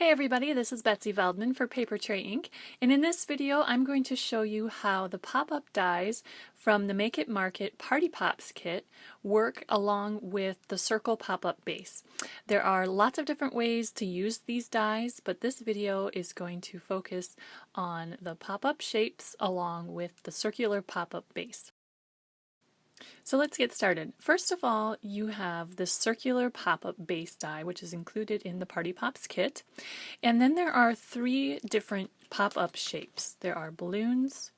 Hey everybody, this is Betsy Veldman for Papertrey Inc. And in this video I'm going to show you how the pop-up dies from the Make It Market Party Pops kit work along with the circle pop-up base. There are lots of different ways to use these dies, but this video is going to focus on the pop-up shapes along with the circular pop-up base. So let's get started. First of all, you have this circular pop-up base die, which is included in the Party Pops kit. And then there are three different pop-up shapes. There are balloons,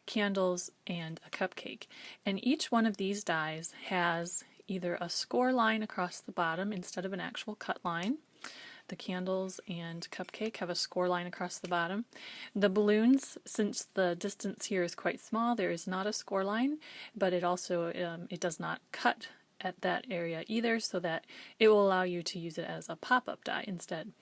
candles, and a cupcake. And each one of these dies has either a score line across the bottom instead of an actual cut line. The candles and cupcake have a score line across the bottom. The balloons, since the distance here is quite small, there is not a score line, but it also it does not cut at that area either, so that it will allow you to use it as a pop-up die instead.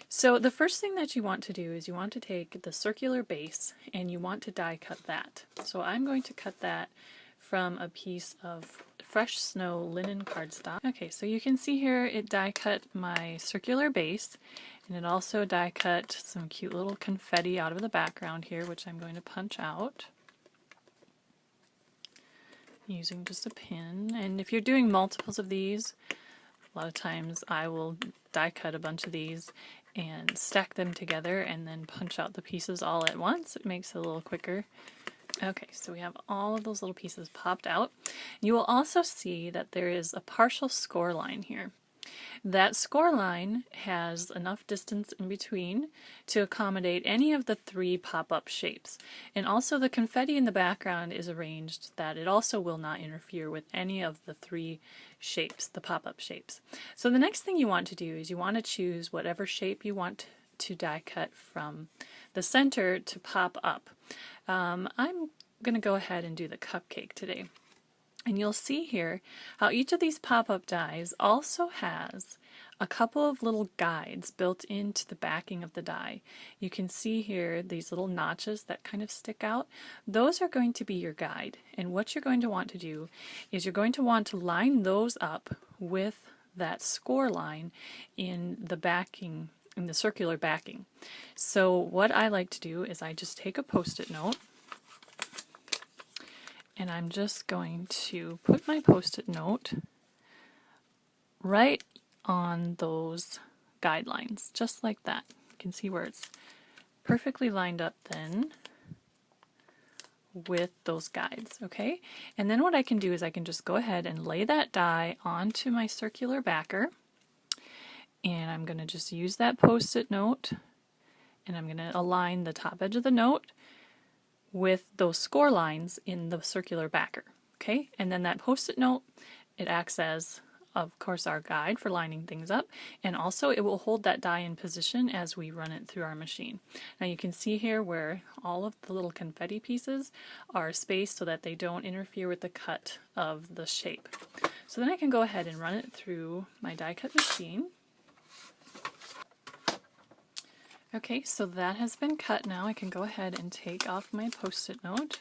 So the first thing that you want to do is you want to take the circular base and you want to die cut that. So I'm going to cut that from a piece of fresh snow linen cardstock. Okay, so you can see here it die cut my circular base, and it also die cut some cute little confetti out of the background here, which I'm going to punch out using just a pin. And if you're doing multiples of these, a lot of times I will die cut a bunch of these and stack them together and then punch out the pieces all at once. It makes it a little quicker. Okay, so we have all of those little pieces popped out. You will also see that there is a partial score line here. That score line has enough distance in between to accommodate any of the three pop-up shapes. And also the confetti in the background is arranged that it also will not interfere with any of the three shapes, the pop-up shapes. So the next thing you want to do is you want to choose whatever shape you want to die cut from the center to pop up. I'm going to go ahead and do the cupcake today. And you'll see here how each of these pop-up dies also has a couple of little guides built into the backing of the die. You can see here these little notches that kind of stick out. Those are going to be your guide. And what you're going to want to do is you're going to want to line those up with that score line in the backing, in the circular backing. So what I like to do is I just take a Post-it note, and I'm just going to put my Post-it note right on those guidelines, just like that. You can see where it's perfectly lined up then with those guides, okay? And then what I can do is I can just go ahead and lay that die onto my circular backer, and I'm going to just use that Post-it note, and I'm going to align the top edge of the note with those score lines in the circular backer, okay? And then that Post-it note, it acts as, of course, our guide for lining things up, and also it will hold that die in position as we run it through our machine. Now you can see here where all of the little confetti pieces are spaced so that they don't interfere with the cut of the shape. So then I can go ahead and run it through my die cut machine. Okay, so that has been cut now. I can go ahead and take off my Post-it note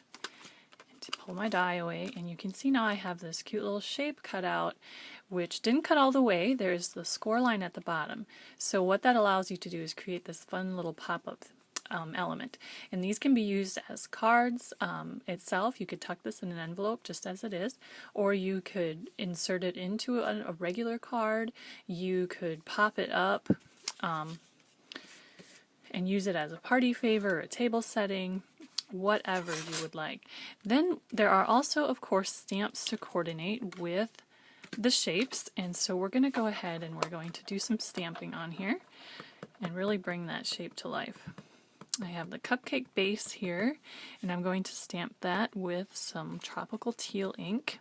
and to pull my die away, and you can see now I have this cute little shape cut out, which didn't cut all the way. There's the score line at the bottom. So what that allows you to do is create this fun little pop-up element. And these can be used as cards itself. You could tuck this in an envelope just as it is, or you could insert it into a regular card. You could pop it up and use it as a party favor or a table setting, whatever you would like. Then there are also, of course, stamps to coordinate with the shapes, and so we're going to go ahead and we're going to do some stamping on here and really bring that shape to life. I have the cupcake base here, and I'm going to stamp that with some tropical teal ink.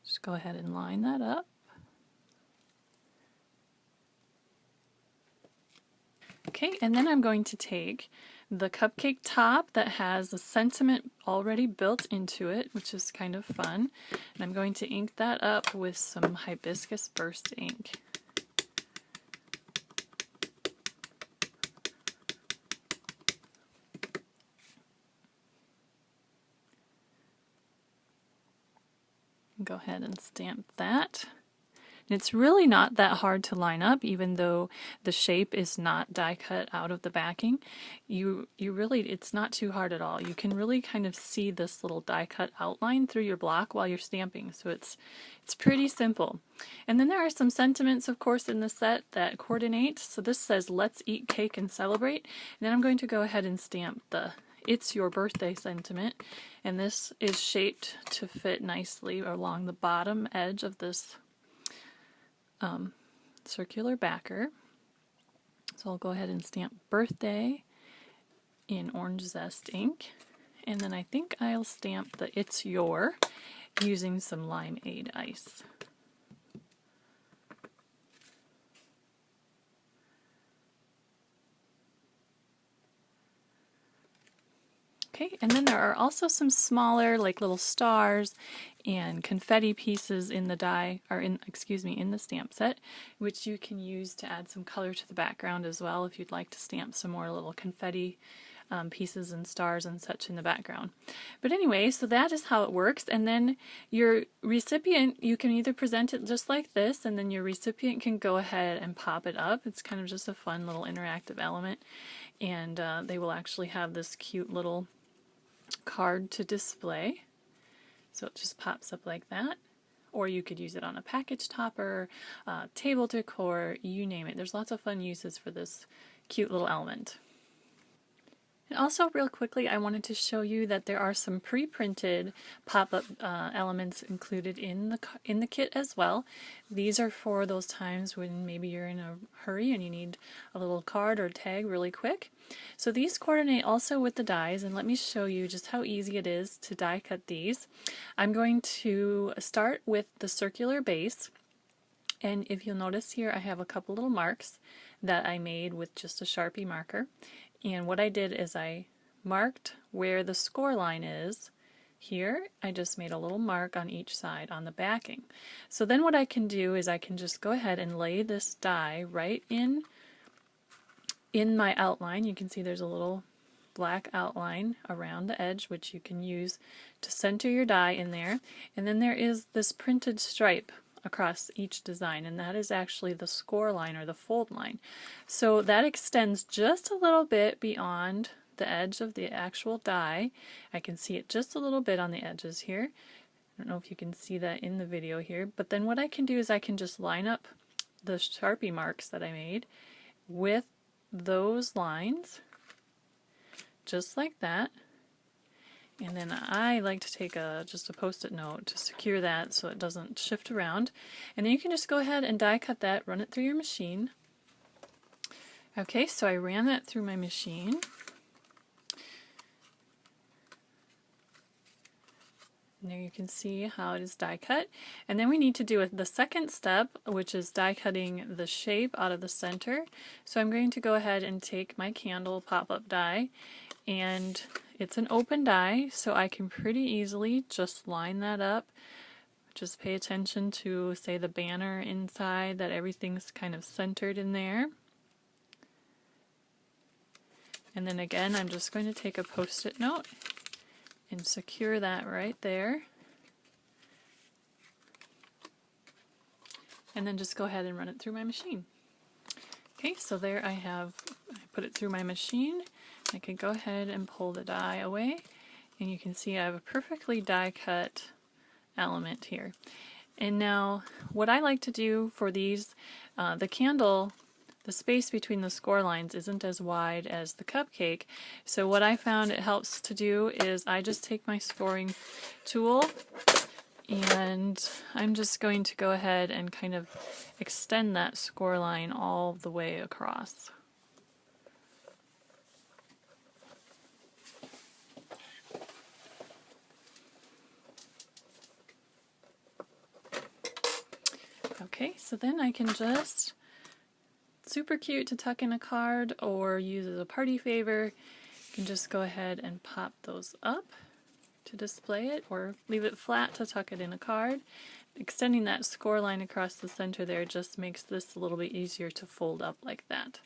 Just go ahead and line that up. Okay, and then I'm going to take the cupcake top that has a sentiment already built into it, which is kind of fun, and I'm going to ink that up with some hibiscus burst ink. Go ahead and stamp that. And it's really not that hard to line up, even though the shape is not die cut out of the backing. You really, it's not too hard at all. You can really kind of see this little die cut outline through your block while you're stamping, so it's pretty simple. And then there are some sentiments, of course, in the set that coordinate. So this says, "Let's eat cake and celebrate." And then I'm going to go ahead and stamp the "It's your birthday" sentiment. And this is shaped to fit nicely along the bottom edge of this circular backer. So I'll go ahead and stamp "Birthday" in orange zest ink. And then I think I'll stamp the "It's your" using some limeade ice. Okay, and then there are also some smaller, like little stars and confetti pieces in the die, or in the stamp set, which you can use to add some color to the background as well if you'd like to stamp some more little confetti pieces and stars and such in the background. But anyway, so that is how it works. And then your recipient, you can either present it just like this, and then your recipient can go ahead and pop it up. It's kind of just a fun little interactive element, and they will actually have this cute little card to display. So it just pops up like that. Or you could use it on a package topper, table decor, you name it. There's lots of fun uses for this cute little element. And also, real quickly, I wanted to show you that there are some pre-printed pop-up elements included in the kit as well. These are for those times when maybe you're in a hurry and you need a little card or tag really quick. So these coordinate also with the dies, and let me show you just how easy it is to die cut these. I'm going to start with the circular base, and if you'll notice here, I have a couple little marks that I made with just a Sharpie marker. And what I did is I marked where the score line is. Here, I just made a little mark on each side on the backing. So then what I can do is I can just go ahead and lay this die right in my outline. You can see there's a little black outline around the edge, which you can use to center your die in there. And then there is this printed stripe across each design, and that is actually the score line or the fold line. So that extends just a little bit beyond the edge of the actual die. I can see it just a little bit on the edges here. I don't know if you can see that in the video here, but then what I can do is I can just line up the Sharpie marks that I made with those lines, just like that. And then I like to take just a post-it note to secure that so it doesn't shift around. And then you can just go ahead and die cut that, run it through your machine. Okay, so I ran that through my machine. And there you can see how it is die cut. And then we need to do the second step, which is die cutting the shape out of the center. So I'm going to go ahead and take my candle pop-up die, and it's an open die, so I can pretty easily just line that up. Just pay attention to, say, the banner inside, that everything's kind of centered in there. And then again, I'm just going to take a post-it note and secure that right there. And then just go ahead and run it through my machine. Okay, so there I put it through my machine. I can go ahead and pull the die away, and you can see I have a perfectly die cut element here. And now what I like to do for these, the candle, the space between the score lines isn't as wide as the cupcake, so what I found it helps to do is I just take my scoring tool and I'm just going to go ahead and kind of extend that score line all the way across. Okay, so then I can just, super cute to tuck in a card or use as a party favor. You can just go ahead and pop those up to display it, or leave it flat to tuck it in a card. Extending that score line across the center there just makes this a little bit easier to fold up like that.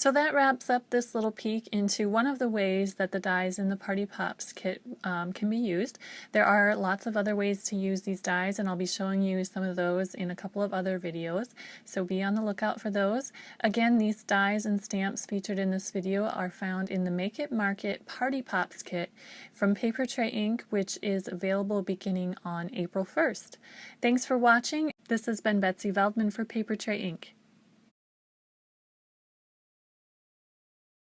So that wraps up this little peek into one of the ways that the dies in the Party Pops kit can be used. There are lots of other ways to use these dies, and I'll be showing you some of those in a couple of other videos, so be on the lookout for those. Again, these dies and stamps featured in this video are found in the Make It Market Party Pops kit from Papertrey Inc., which is available beginning on April 1st. Thanks for watching. This has been Betsy Veldman for Papertrey Inc.